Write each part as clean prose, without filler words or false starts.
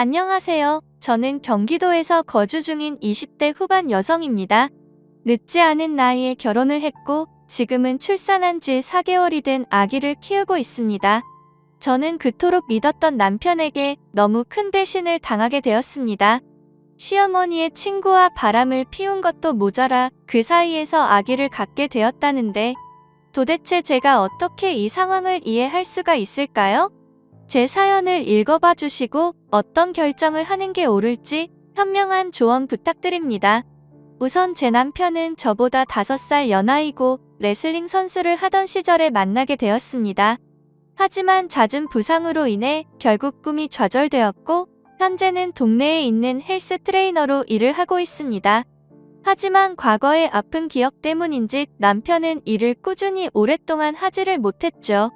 안녕하세요. 저는 경기도에서 거주 중인 20대 후반 여성입니다. 늦지 않은 나이에 결혼을 했고 지금은 출산한 지 4개월이 된 아기를 키우고 있습니다. 저는 그토록 믿었던 남편에게 너무 큰 배신을 당하게 되었습니다. 시어머니의 친구와 바람을 피운 것도 모자라 그 사이에서 아기를 갖게 되었다는데 도대체 제가 어떻게 이 상황을 이해할 수가 있을까요? 제 사연을 읽어봐 주시고 어떤 결정을 하는 게 옳을지 현명한 조언 부탁드립니다. 우선 제 남편은 저보다 5살 연하이고 레슬링 선수를 하던 시절에 만나게 되었습니다. 하지만 잦은 부상으로 인해 결국 꿈이 좌절되었고 현재는 동네에 있는 헬스 트레이너로 일을 하고 있습니다. 하지만 과거의 아픈 기억 때문인지 남편은 일을 꾸준히 오랫동안 하지를 못했죠.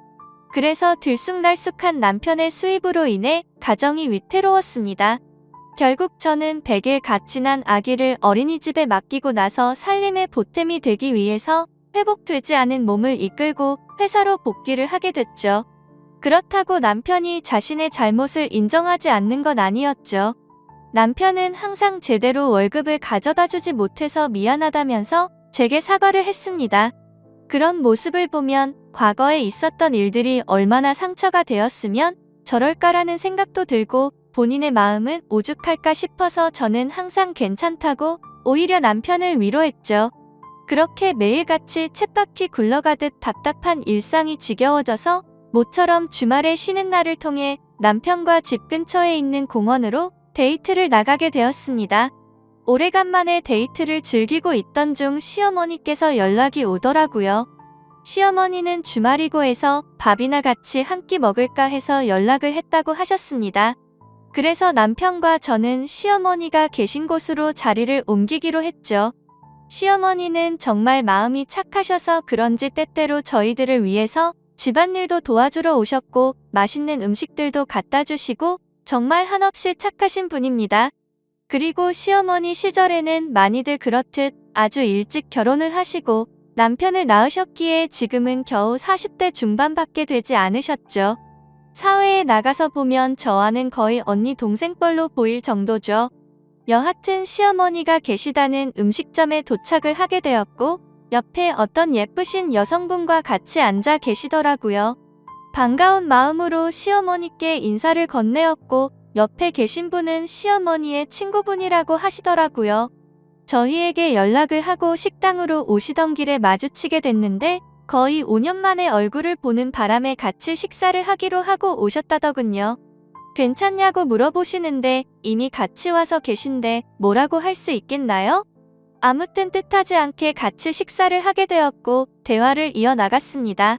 그래서 들쑥날쑥한 남편의 수입으로 인해 가정이 위태로웠습니다. 결국 저는 100일 갓 지난 아기를 어린이집에 맡기고 나서 살림의 보탬이 되기 위해서 회복되지 않은 몸을 이끌고 회사로 복귀를 하게 됐죠. 그렇다고 남편이 자신의 잘못을 인정하지 않는 건 아니었죠. 남편은 항상 제대로 월급을 가져다 주지 못해서 미안하다면서 제게 사과를 했습니다. 그런 모습을 보면 과거에 있었던 일들이 얼마나 상처가 되었으면 저럴까라는 생각도 들고 본인의 마음은 오죽할까 싶어서 저는 항상 괜찮다고 오히려 남편을 위로했죠. 그렇게 매일같이 쳇바퀴 굴러가듯 답답한 일상이 지겨워져서 모처럼 주말에 쉬는 날을 통해 남편과 집 근처에 있는 공원으로 데이트를 나가게 되었습니다. 오래간만에 데이트를 즐기고 있던 중 시어머니께서 연락이 오더라고요. 시어머니는 주말이고 해서 밥이나 같이 한 끼 먹을까 해서 연락을 했다고 하셨습니다. 그래서 남편과 저는 시어머니가 계신 곳으로 자리를 옮기기로 했죠. 시어머니는 정말 마음이 착하셔서 그런지 때때로 저희들을 위해서 집안일도 도와주러 오셨고 맛있는 음식들도 갖다 주시고 정말 한없이 착하신 분입니다. 그리고 시어머니 시절에는 많이들 그렇듯 아주 일찍 결혼을 하시고 남편을 낳으셨기에 지금은 겨우 40대 중반밖에 되지 않으셨죠. 사회에 나가서 보면 저와는 거의 언니 동생뻘로 보일 정도죠. 여하튼 시어머니가 계시다는 음식점에 도착을 하게 되었고 옆에 어떤 예쁘신 여성분과 같이 앉아 계시더라고요. 반가운 마음으로 시어머니께 인사를 건네었고 옆에 계신 분은 시어머니의 친구분이라고 하시더라고요. 저희에게 연락을 하고 식당으로 오시던 길에 마주치게 됐는데 거의 5년 만에 얼굴을 보는 바람에 같이 식사를 하기로 하고 오셨다더군요. 괜찮냐고 물어보시는데 이미 같이 와서 계신데 뭐라고 할 수 있겠나요? 아무튼 뜻하지 않게 같이 식사를 하게 되었고 대화를 이어나갔습니다.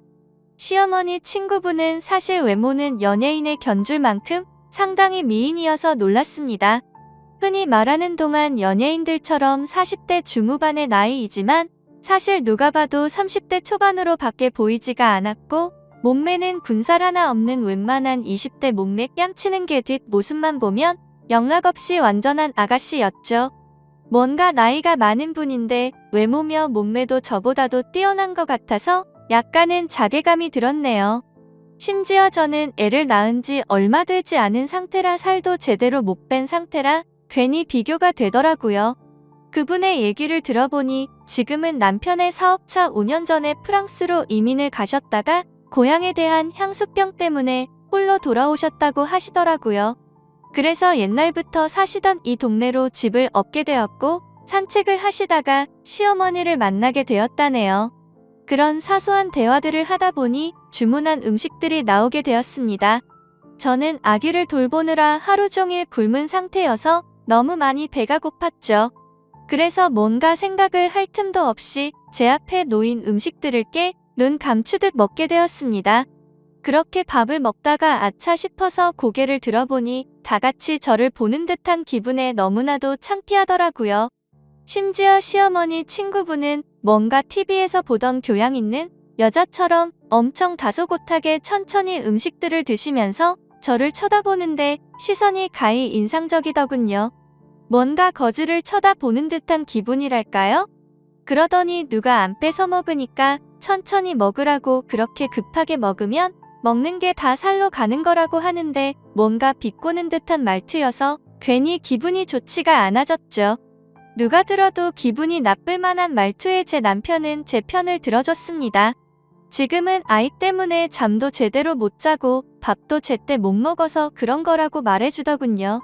시어머니 친구분은 사실 외모는 연예인의 견줄 만큼 상당히 미인이어서 놀랐습니다. 흔히 말하는 동안 연예인들처럼 40대 중후반의 나이이지만 사실 누가 봐도 30대 초반으로 밖에 보이지가 않았고 몸매는 군살 하나 없는 웬만한 20대 몸매 뺨치는 게 뒷모습만 보면 영락없이 완전한 아가씨였죠. 뭔가 나이가 많은 분인데 외모며 몸매도 저보다도 뛰어난 것 같아서 약간은 자괴감이 들었네요. 심지어 저는 애를 낳은 지 얼마 되지 않은 상태라 살도 제대로 못 뺀 상태라 괜히 비교가 되더라고요. 그분의 얘기를 들어보니 지금은 남편의 사업차 5년 전에 프랑스로 이민을 가셨다가 고향에 대한 향수병 때문에 홀로 돌아오셨다고 하시더라고요. 그래서 옛날부터 사시던 이 동네로 집을 얻게 되었고 산책을 하시다가 시어머니를 만나게 되었다네요. 그런 사소한 대화들을 하다 보니 주문한 음식들이 나오게 되었습니다. 저는 아기를 돌보느라 하루 종일 굶은 상태여서 너무 많이 배가 고팠죠. 그래서 뭔가 생각을 할 틈도 없이 제 앞에 놓인 음식들을 깨 눈 감추듯 먹게 되었습니다. 그렇게 밥을 먹다가 아차 싶어서 고개를 들어보니 다 같이 저를 보는 듯한 기분에 너무나도 창피하더라고요. 심지어 시어머니 친구분은 뭔가 TV에서 보던 교양 있는 여자처럼 엄청 다소곳하게 천천히 음식들을 드시면서 저를 쳐다보는데 시선이 가히 인상적이더군요. 뭔가 거지를 쳐다보는 듯한 기분이랄까요? 그러더니 누가 안 뺏어 먹으니까 천천히 먹으라고 그렇게 급하게 먹으면 먹는 게 다 살로 가는 거라고 하는데 뭔가 비꼬는 듯한 말투여서 괜히 기분이 좋지가 않아졌죠. 누가 들어도 기분이 나쁠 만한 말투에 제 남편은 제 편을 들어줬습니다. 지금은 아이 때문에 잠도 제대로 못 자고 밥도 제때 못 먹어서 그런 거라고 말해주더군요.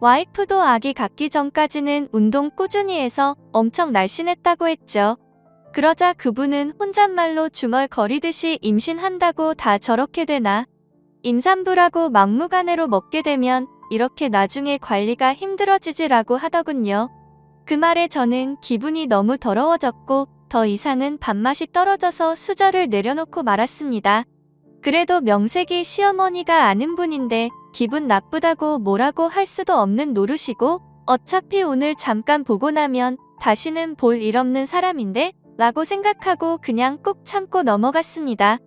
와이프도 아기 갖기 전까지는 운동 꾸준히 해서 엄청 날씬했다고 했죠. 그러자 그분은 혼잣말로 중얼거리듯이 임신한다고 다 저렇게 되나? 임산부라고 막무가내로 먹게 되면 이렇게 나중에 관리가 힘들어지지라고 하더군요. 그 말에 저는 기분이 너무 더러워졌고 더 이상은 밥맛이 떨어져서 수저를 내려놓고 말았습니다. 그래도 명색이 시어머니가 아는 분인데 기분 나쁘다고 뭐라고 할 수도 없는 노릇이고 어차피 오늘 잠깐 보고 나면 다시는 볼 일 없는 사람인데 라고 생각하고 그냥 꾹 참고 넘어갔습니다.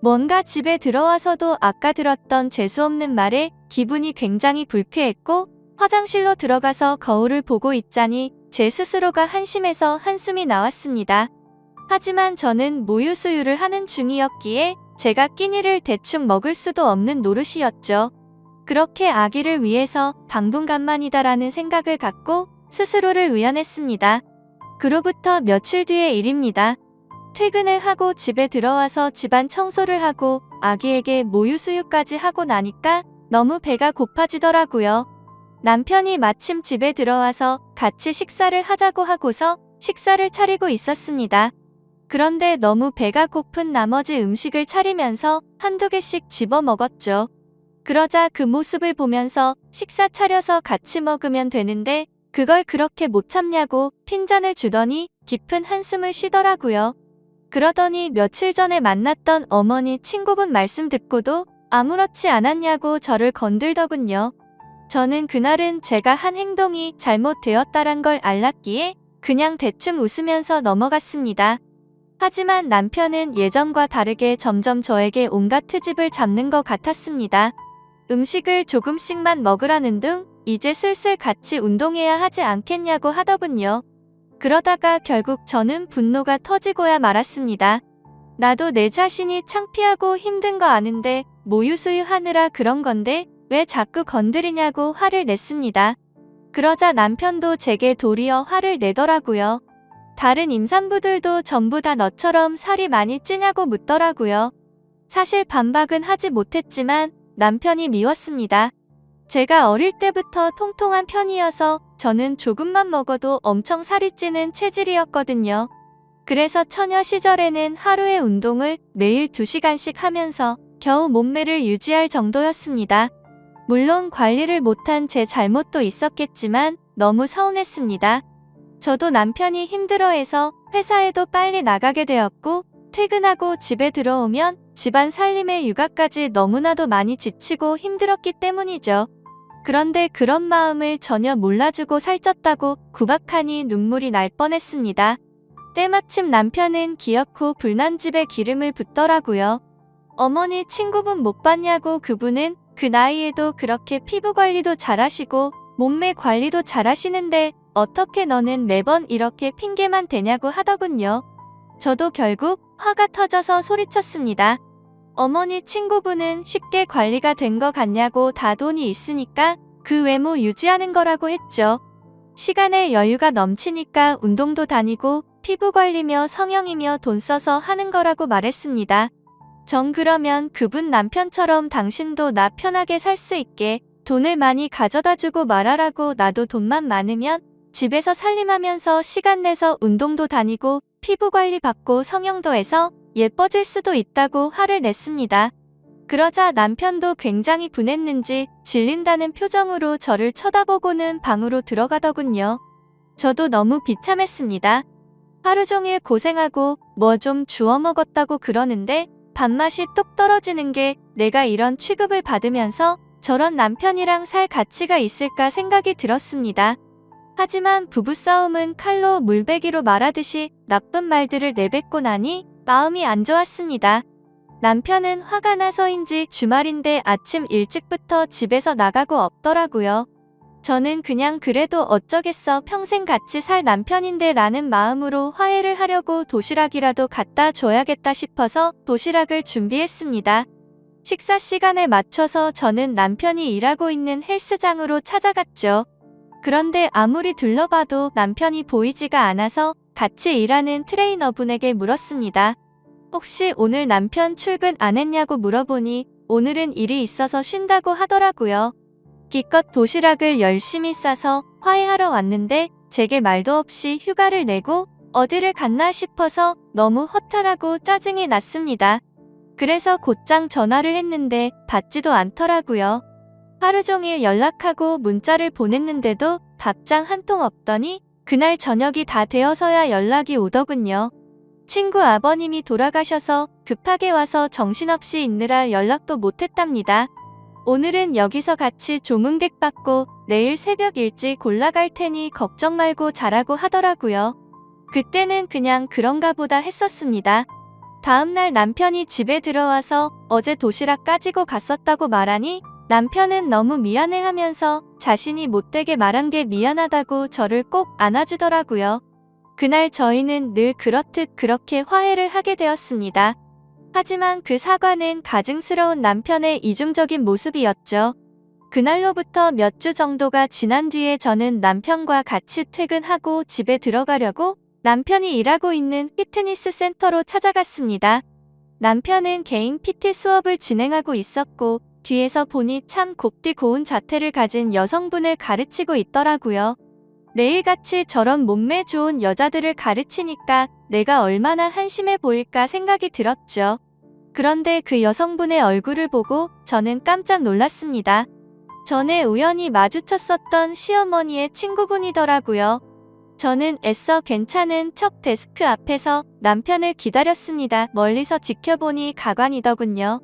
뭔가 집에 들어와서도 아까 들었던 재수없는 말에 기분이 굉장히 불쾌했고 화장실로 들어가서 거울을 보고 있자니 제 스스로가 한심해서 한숨이 나왔습니다. 하지만 저는 모유 수유를 하는 중이었기에 제가 끼니를 대충 먹을 수도 없는 노릇이었죠. 그렇게 아기를 위해서 당분간만이다라는 생각을 갖고 스스로를 의연했습니다. 그로부터 며칠 뒤의 일입니다. 퇴근을 하고 집에 들어와서 집안 청소를 하고 아기에게 모유 수유까지 하고 나니까 너무 배가 고파지더라고요. 남편이 마침 집에 들어와서 같이 식사를 하자고 하고서 식사를 차리고 있었습니다. 그런데 너무 배가 고픈 나머지 음식을 차리면서 한두 개씩 집어 먹었죠. 그러자 그 모습을 보면서 식사 차려서 같이 먹으면 되는데 그걸 그렇게 못 참냐고 핀잔을 주더니 깊은 한숨을 쉬더라고요. 그러더니 며칠 전에 만났던 어머니 친구분 말씀 듣고도 아무렇지 않았냐고 저를 건들더군요. 저는 그날은 제가 한 행동이 잘못되었다란 걸 알았기에 그냥 대충 웃으면서 넘어갔습니다. 하지만 남편은 예전과 다르게 점점 저에게 온갖 트집을 잡는 것 같았습니다. 음식을 조금씩만 먹으라는 등 이제 슬슬 같이 운동해야 하지 않겠냐고 하더군요. 그러다가 결국 저는 분노가 터지고야 말았습니다. 나도 내 자신이 창피하고 힘든 거 아는데 모유 수유하느라 그런 건데 왜 자꾸 건드리냐고 화를 냈습니다. 그러자 남편도 제게 도리어 화를 내더라고요. 다른 임산부들도 전부 다 너처럼 살이 많이 찌냐고 묻더라고요. 사실 반박은 하지 못했지만 남편이 미웠습니다. 제가 어릴 때부터 통통한 편이어서 저는 조금만 먹어도 엄청 살이 찌는 체질이었거든요. 그래서 처녀 시절에는 하루에 운동을 매일 2시간씩 하면서 겨우 몸매를 유지할 정도였습니다. 물론 관리를 못한 제 잘못도 있었겠지만 너무 서운했습니다. 저도 남편이 힘들어해서 회사에도 빨리 나가게 되었고 퇴근하고 집에 들어오면 집안 살림에 육아까지 너무나도 많이 지치고 힘들었기 때문이죠. 그런데 그런 마음을 전혀 몰라주고 살쪘다고 구박하니 눈물이 날 뻔했습니다. 때마침 남편은 기어코 불난 집에 기름을 붓더라고요. 어머니 친구분 못 봤냐고. 그분은 그 나이에도 그렇게 피부 관리도 잘하시고 몸매 관리도 잘하시는데 어떻게 너는 매번 이렇게 핑계만 대냐고 하더군요. 저도 결국 화가 터져서 소리쳤습니다. 어머니 친구분은 쉽게 관리가 된 거 같냐고. 다 돈이 있으니까 그 외모 유지하는 거라고 했죠. 시간에 여유가 넘치니까 운동도 다니고 피부 관리며 성형이며 돈 써서 하는 거라고 말했습니다. 전 그러면 그분 남편처럼 당신도 나 편하게 살 수 있게 돈을 많이 가져다 주고 말하라고. 나도 돈만 많으면 집에서 살림하면서 시간 내서 운동도 다니고 피부 관리 받고 성형도 해서 예뻐질 수도 있다고 화를 냈습니다. 그러자 남편도 굉장히 분했는지 질린다는 표정으로 저를 쳐다보고는 방으로 들어가더군요. 저도 너무 비참했습니다. 하루 종일 고생하고 뭐 좀 주워 먹었다고 그러는데 밥맛이 뚝 떨어지는 게 내가 이런 취급을 받으면서 저런 남편이랑 살 가치가 있을까 생각이 들었습니다. 하지만 부부싸움은 칼로 물베기로 말하듯이 나쁜 말들을 내뱉고 나니 마음이 안 좋았습니다. 남편은 화가 나서인지 주말인데 아침 일찍부터 집에서 나가고 없더라고요. 저는 그냥 그래도 어쩌겠어, 평생 같이 살 남편인데 라는 마음으로 화해를 하려고 도시락이라도 갖다 줘야겠다 싶어서 도시락을 준비했습니다. 식사 시간에 맞춰서 저는 남편이 일하고 있는 헬스장으로 찾아갔죠. 그런데 아무리 둘러봐도 남편이 보이지가 않아서 같이 일하는 트레이너분에게 물었습니다. 혹시 오늘 남편 출근 안 했냐고 물어보니 오늘은 일이 있어서 쉰다고 하더라고요. 기껏 도시락을 열심히 싸서 화해하러 왔는데 제게 말도 없이 휴가를 내고 어디를 갔나 싶어서 너무 허탈하고 짜증이 났습니다. 그래서 곧장 전화를 했는데 받지도 않더라고요. 하루 종일 연락하고 문자를 보냈는데도 답장 한 통 없더니 그날 저녁이 다 되어서야 연락이 오더군요. 친구 아버님이 돌아가셔서 급하게 와서 정신없이 있느라 연락도 못했답니다. 오늘은 여기서 같이 조문객 받고 내일 새벽 일찍 올라갈 테니 걱정 말고 자라고 하더라고요. 그때는 그냥 그런가 보다 했었습니다. 다음날 남편이 집에 들어와서 어제 도시락 가지고 갔었다고 말하니 남편은 너무 미안해하면서 자신이 못되게 말한 게 미안하다고 저를 꼭 안아주더라고요. 그날 저희는 늘 그렇듯 그렇게 화해를 하게 되었습니다. 하지만 그 사과는 가증스러운 남편의 이중적인 모습이었죠. 그날로부터 몇 주 정도가 지난 뒤에 저는 남편과 같이 퇴근하고 집에 들어가려고 남편이 일하고 있는 피트니스 센터로 찾아갔습니다. 남편은 개인 PT 수업을 진행하고 있었고 뒤에서 보니 참 곱디 고운 자태를 가진 여성분을 가르치고 있더라고요. 매일같이 저런 몸매 좋은 여자들을 가르치니까 내가 얼마나 한심해 보일까 생각이 들었죠. 그런데 그 여성분의 얼굴을 보고 저는 깜짝 놀랐습니다. 전에 우연히 마주쳤었던 시어머니의 친구분이더라고요. 저는 애써 괜찮은 척 데스크 앞에서 남편을 기다렸습니다. 멀리서 지켜보니 가관이더군요.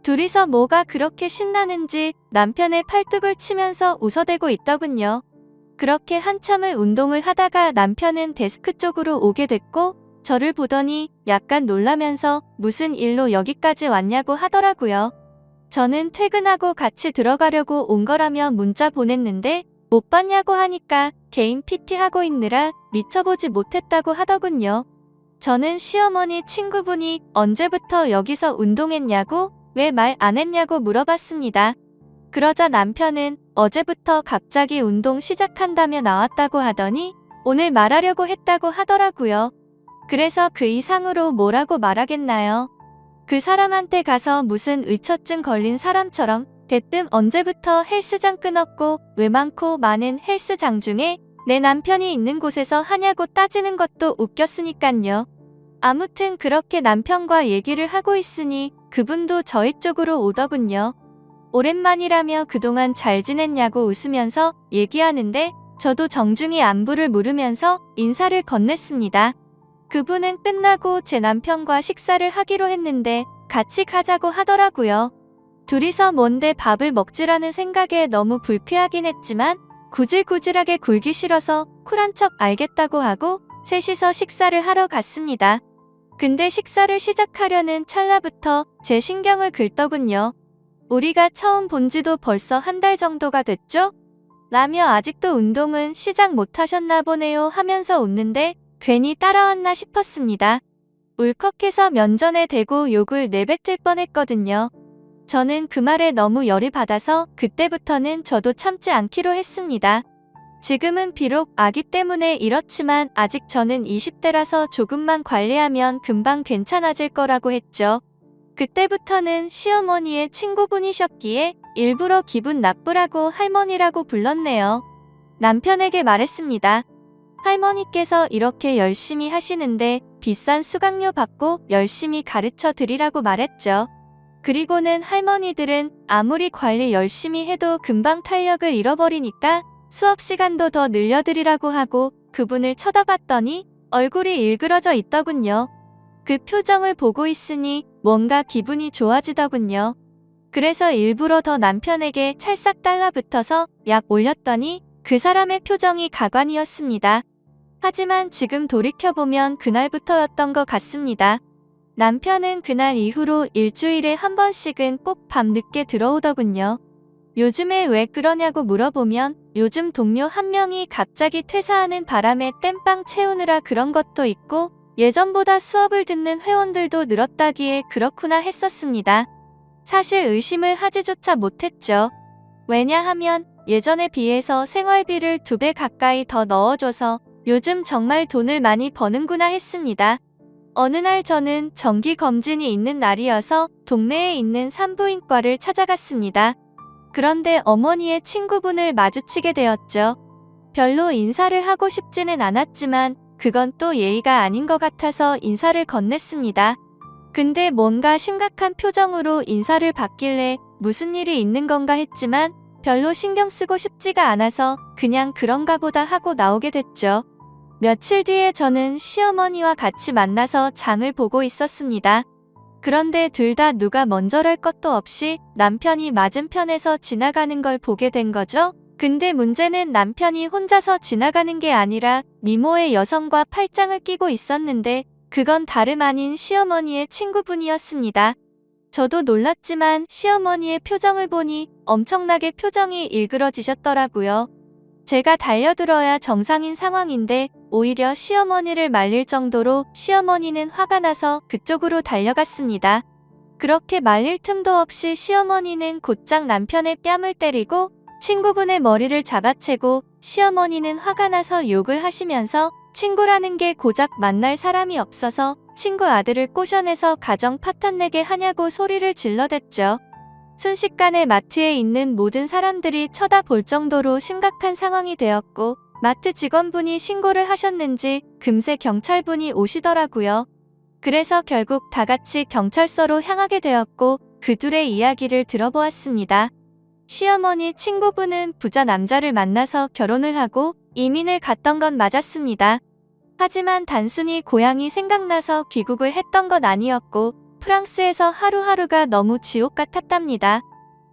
둘이서 뭐가 그렇게 신나는지 남편의 팔뚝을 치면서 웃어대고 있더군요. 그렇게 한참을 운동을 하다가 남편은 데스크 쪽으로 오게 됐고 저를 보더니 약간 놀라면서 무슨 일로 여기까지 왔냐고 하더라고요. 저는 퇴근하고 같이 들어가려고 온 거라며 문자 보냈는데 못 봤냐고 하니까 개인 PT 하고 있느라 미쳐보지 못했다고 하더군요. 저는 시어머니 친구분이 언제부터 여기서 운동했냐고 왜 말 안 했냐고 물어봤습니다. 그러자 남편은 어제부터 갑자기 운동 시작한다며 나왔다고 하더니 오늘 말하려고 했다고 하더라고요. 그래서 그 이상으로 뭐라고 말하겠나요? 그 사람한테 가서 무슨 의처증 걸린 사람처럼 대뜸 언제부터 헬스장 끊었고 왜 많고 많은 헬스장 중에 내 남편이 있는 곳에서 하냐고 따지는 것도 웃겼으니깐요. 아무튼 그렇게 남편과 얘기를 하고 있으니 그분도 저희 쪽으로 오더군요. 오랜만이라며 그동안 잘 지냈냐고 웃으면서 얘기하는데 저도 정중히 안부를 물으면서 인사를 건넸습니다. 그분은 끝나고 제 남편과 식사를 하기로 했는데 같이 가자고 하더라고요. 둘이서 뭔데 밥을 먹지라는 생각에 너무 불쾌하긴 했지만 구질구질하게 굴기 싫어서 쿨한 척 알겠다고 하고 셋이서 식사를 하러 갔습니다. 근데 식사를 시작하려는 찰나부터 제 신경을 긁더군요. 우리가 처음 본 지도 벌써 한 달 정도가 됐죠? 라며 아직도 운동은 시작 못하셨나 보네요 하면서 웃는데 괜히 따라왔나 싶었습니다. 울컥해서 면전에 대고 욕을 내뱉을 뻔했거든요. 저는 그 말에 너무 열이 받아서 그때부터는 저도 참지 않기로 했습니다. 지금은 비록 아기 때문에 이렇지만 아직 저는 20대라서 조금만 관리하면 금방 괜찮아질 거라고 했죠. 그때부터는 시어머니의 친구분이셨기에 일부러 기분 나쁘라고 할머니라고 불렀네요. 남편에게 말했습니다. 할머니께서 이렇게 열심히 하시는데 비싼 수강료 받고 열심히 가르쳐 드리라고 말했죠. 그리고는 할머니들은 아무리 관리 열심히 해도 금방 탄력을 잃어버리니까 수업 시간도 더 늘려드리라고 하고 그분을 쳐다봤더니 얼굴이 일그러져 있더군요. 그 표정을 보고 있으니 뭔가 기분이 좋아지더군요. 그래서 일부러 더 남편에게 찰싹 달라붙어서 약 올렸더니 그 사람의 표정이 가관이었습니다. 하지만 지금 돌이켜보면 그날부터였던 것 같습니다. 남편은 그날 이후로 일주일에 한 번씩은 꼭 밤늦게 들어오더군요. 요즘에 왜 그러냐고 물어보면 요즘 동료 한 명이 갑자기 퇴사하는 바람에 땜빵 채우느라 그런 것도 있고 예전보다 수업을 듣는 회원들도 늘었다기에 그렇구나 했었습니다. 사실 의심을 하지조차 못했죠. 왜냐하면 예전에 비해서 생활비를 2배 가까이 더 넣어줘서 요즘 정말 돈을 많이 버는구나 했습니다. 어느 날 저는 정기검진이 있는 날이어서 동네에 있는 산부인과를 찾아갔습니다. 그런데 어머니의 친구분을 마주치게 되었죠. 별로 인사를 하고 싶지는 않았지만 그건 또 예의가 아닌 것 같아서 인사를 건넸습니다. 근데 뭔가 심각한 표정으로 인사를 받길래 무슨 일이 있는 건가 했지만 별로 신경 쓰고 싶지가 않아서 그냥 그런가 보다 하고 나오게 됐죠. 며칠 뒤에 저는 시어머니와 같이 만나서 장을 보고 있었습니다. 그런데 둘 다 누가 먼저랄 것도 없이 남편이 맞은편에서 지나가는 걸 보게 된 거죠. 근데 문제는 남편이 혼자서 지나가는 게 아니라 미모의 여성과 팔짱을 끼고 있었는데 그건 다름 아닌 시어머니의 친구분이었습니다. 저도 놀랐지만 시어머니의 표정을 보니 엄청나게 표정이 일그러지셨더라고요. 제가 달려들어야 정상인 상황인데 오히려 시어머니를 말릴 정도로 시어머니는 화가 나서 그쪽으로 달려갔습니다. 그렇게 말릴 틈도 없이 시어머니는 곧장 남편의 뺨을 때리고 친구분의 머리를 잡아채고 시어머니는 화가 나서 욕을 하시면서 친구라는 게 고작 만날 사람이 없어서 친구 아들을 꼬셔내서 가정 파탄내게 하냐고 소리를 질러댔죠. 순식간에 마트에 있는 모든 사람들이 쳐다볼 정도로 심각한 상황이 되었고 마트 직원분이 신고를 하셨는지 금세 경찰분이 오시더라고요. 그래서 결국 다 같이 경찰서로 향하게 되었고 그 둘의 이야기를 들어보았습니다. 시어머니 친구분은 부자 남자를 만나서 결혼을 하고 이민을 갔던 건 맞았습니다. 하지만 단순히 고향이 생각나서 귀국을 했던 건 아니었고 프랑스에서 하루하루가 너무 지옥 같았답니다.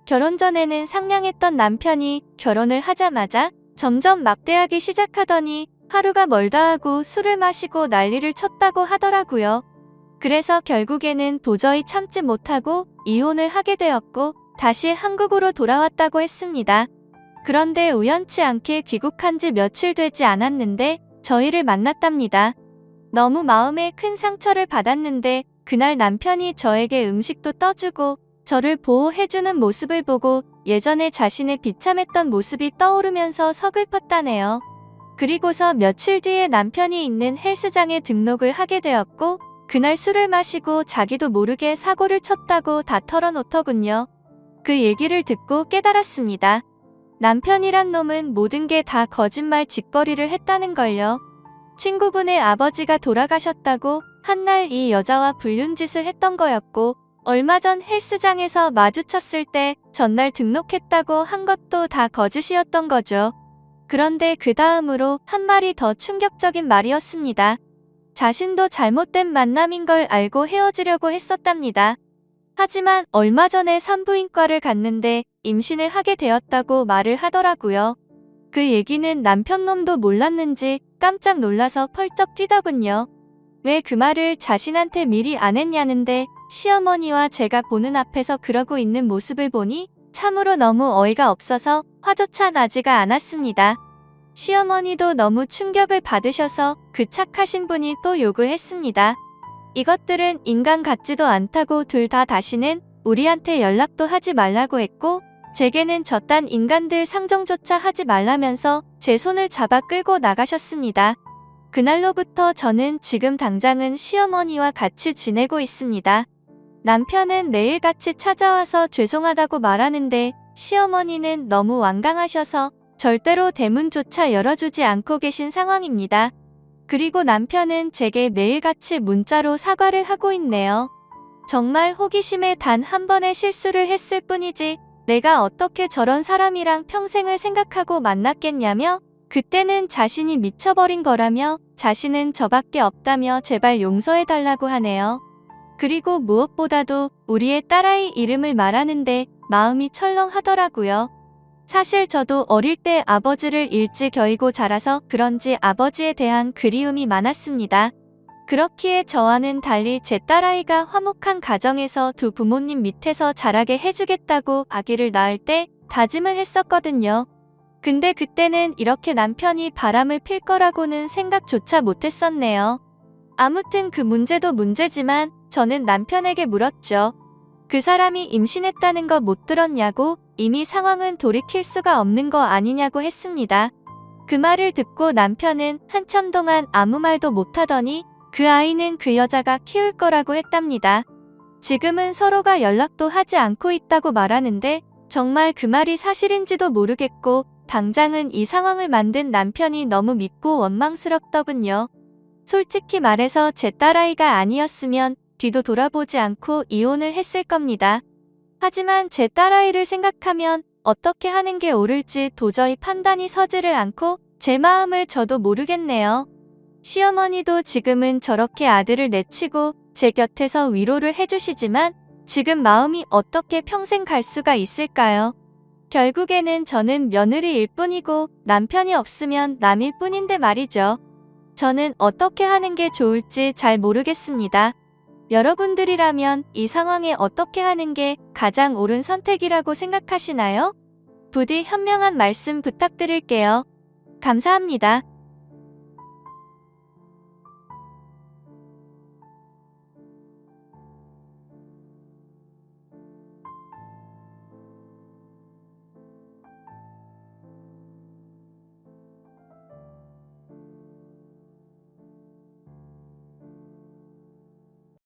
결혼 전에는 상냥했던 남편이 결혼을 하자마자 점점 막대하기 시작하더니 하루가 멀다 하고 술을 마시고 난리를 쳤다고 하더라고요. 그래서 결국에는 도저히 참지 못하고 이혼을 하게 되었고 다시 한국으로 돌아왔다고 했습니다. 그런데 우연치 않게 귀국한 지 며칠 되지 않았는데 저희를 만났답니다. 너무 마음에 큰 상처를 받았는데 그날 남편이 저에게 음식도 떠주고 저를 보호해주는 모습을 보고 예전에 자신의 비참했던 모습이 떠오르면서 서글펐다네요. 그리고서 며칠 뒤에 남편이 있는 헬스장에 등록을 하게 되었고 그날 술을 마시고 자기도 모르게 사고를 쳤다고 다 털어놓더군요. 그 얘기를 듣고 깨달았습니다. 남편이란 놈은 모든 게 다 거짓말 짓거리를 했다는 걸요. 친구분의 아버지가 돌아가셨다고 한날 이 여자와 불륜짓을 했던 거였고 얼마 전 헬스장에서 마주쳤을 때 전날 등록했다고 한 것도 다 거짓이었던 거죠. 그런데 그 다음으로 한 말이 더 충격적인 말이었습니다. 자신도 잘못된 만남인 걸 알고 헤어지려고 했었답니다. 하지만 얼마 전에 산부인과를 갔는데 임신을 하게 되었다고 말을 하더라고요. 그 얘기는 남편놈도 몰랐는지 깜짝 놀라서 펄쩍 뛰더군요. 왜 그 말을 자신한테 미리 안 했냐는데 시어머니와 제가 보는 앞에서 그러고 있는 모습을 보니 참으로 너무 어이가 없어서 화조차 나지가 않았습니다. 시어머니도 너무 충격을 받으셔서 그 착하신 분이 또 욕을 했습니다. 이것들은 인간 같지도 않다고 둘 다 다시는 우리한테 연락도 하지 말라고 했고 제게는 저딴 인간들 상정조차 하지 말라면서 제 손을 잡아 끌고 나가셨습니다. 그날로부터 저는 지금 당장은 시어머니와 같이 지내고 있습니다. 남편은 매일같이 찾아와서 죄송하다고 말하는데 시어머니는 너무 완강하셔서 절대로 대문조차 열어주지 않고 계신 상황입니다. 그리고 남편은 제게 매일같이 문자로 사과를 하고 있네요. 정말 호기심에 단 한 번의 실수를 했을 뿐이지 내가 어떻게 저런 사람이랑 평생을 생각하고 만났겠냐며 그때는 자신이 미쳐버린 거라며 자신은 저밖에 없다며 제발 용서해달라고 하네요. 그리고 무엇보다도 우리의 딸아이 이름을 말하는데 마음이 철렁하더라고요. 사실 저도 어릴 때 아버지를 일찍 겨이고 자라서 그런지 아버지에 대한 그리움이 많았습니다. 그렇기에 저와는 달리 제 딸아이가 화목한 가정에서 두 부모님 밑에서 자라게 해주겠다고 아기를 낳을 때 다짐을 했었거든요. 근데 그때는 이렇게 남편이 바람을 필 거라고는 생각조차 못했었네요. 아무튼 그 문제도 문제지만 저는 남편에게 물었죠. 그 사람이 임신했다는 거 못 들었냐고, 이미 상황은 돌이킬 수가 없는 거 아니냐고 했습니다. 그 말을 듣고 남편은 한참 동안 아무 말도 못하더니 그 아이는 그 여자가 키울 거라고 했답니다. 지금은 서로가 연락도 하지 않고 있다고 말하는데 정말 그 말이 사실인지도 모르겠고 당장은 이 상황을 만든 남편이 너무 믿고 원망스럽더군요. 솔직히 말해서 제 딸아이가 아니었으면 뒤도 돌아보지 않고 이혼을 했을 겁니다. 하지만 제 딸아이를 생각하면 어떻게 하는 게 옳을지 도저히 판단이 서지를 않고 제 마음을 저도 모르겠네요. 시어머니도 지금은 저렇게 아들을 내치고 제 곁에서 위로를 해주시지만 지금 마음이 어떻게 평생 갈 수가 있을까요? 결국에는 저는 며느리일 뿐이고 남편이 없으면 남일 뿐인데 말이죠. 저는 어떻게 하는 게 좋을지 잘 모르겠습니다. 여러분들이라면 이 상황에 어떻게 하는 게 가장 옳은 선택이라고 생각하시나요? 부디 현명한 말씀 부탁드릴게요. 감사합니다.